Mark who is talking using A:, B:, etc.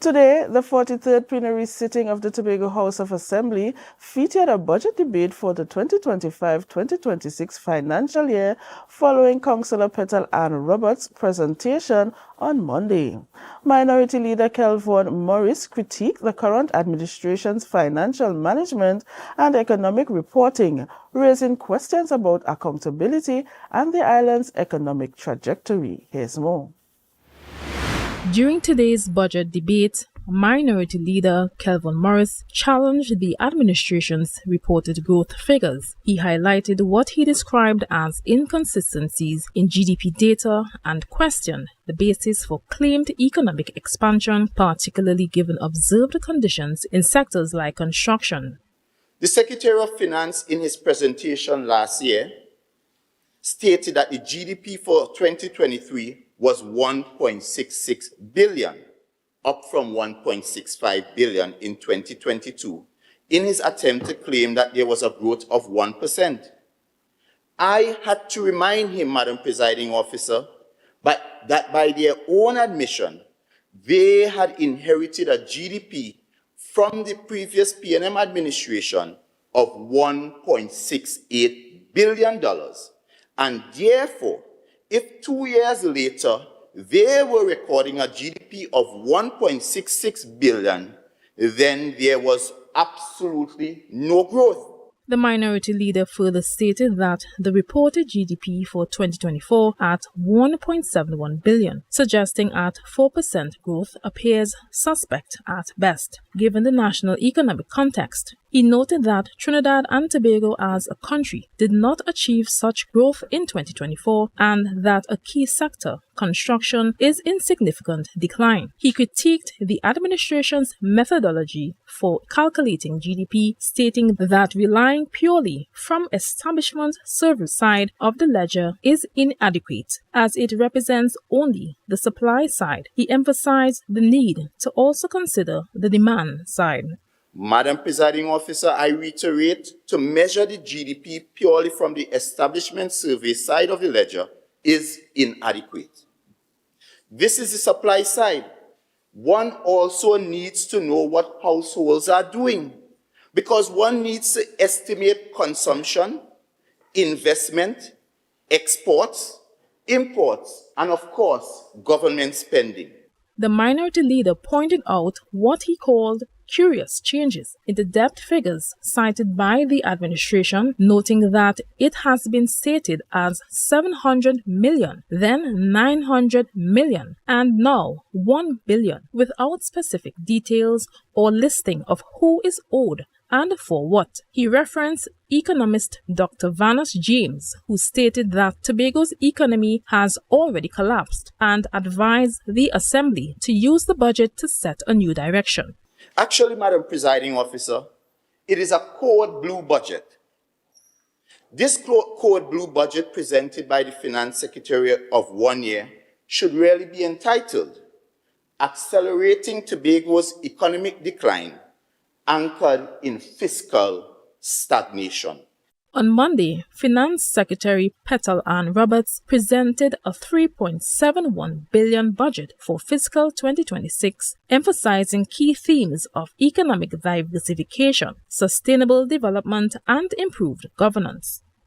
A: Today, the 43rd Plenary Sitting of the Tobago House of Assembly featured a budget debate for the 2025-2026 financial year following Councillor Petal-Ann Roberts' presentation on Monday. Minority Leader Kelvon Morris critiqued the current administration's financial management and economic reporting, raising questions about accountability and the island's economic trajectory. Here's more.
B: During today's budget debate, Minority Leader Kelvon Morris challenged the administration's reported growth figures. He highlighted what he described as inconsistencies in GDP data and questioned the basis for claimed economic expansion, particularly given observed conditions in sectors like construction.
C: The Secretary of Finance, in his presentation last year, stated that the GDP for 2023 was 1.66 billion, up from 1.65 billion in 2022, in his attempt to claim that there was a growth of 1%. I had to remind him, Madam Presiding Officer, that by their own admission, they had inherited a GDP from the previous PNM administration of $1.68 billion, and therefore, if 2 years later, they were recording a GDP of 1.66 billion, then there was absolutely no growth.
B: The minority leader further stated that the reported GDP for 2024 at 1.71 billion, suggesting at 4% growth, appears suspect at best, given the national economic context. He noted that Trinidad and Tobago as a country did not achieve such growth in 2024 and that a key sector, construction, is in significant decline. He critiqued the administration's methodology for calculating GDP, stating that relying purely from establishment service side of the ledger is inadequate, as it represents only the supply side. He emphasized the need to also consider the demand side.
C: Madam Presiding Officer, I reiterate, to measure the GDP purely from the establishment survey side of the ledger is inadequate. This is the supply side. One also needs to know what households are doing, because one needs to estimate consumption, investment, exports, imports, and of course, government spending.
B: The minority leader pointed out what he called curious changes in the debt figures cited by the administration, noting that it has been stated as 700 million, then 900 million, and now 1 billion, without specific details or listing of who is owed and for what. He referenced economist Dr. Vanus James, who stated that Tobago's economy has already collapsed and advised the Assembly to use the budget to set a new direction.
C: Actually, Madam Presiding Officer, it is a code blue budget. This code blue budget presented by the Finance Secretary of 1 year should really be entitled Accelerating Tobago's Economic Decline, Anchored in Fiscal Stagnation.
B: On Monday, Finance Secretary Petal-Ann Roberts presented a $3.71 billion budget for fiscal 2026, emphasizing key themes of economic diversification, sustainable development, and improved governance.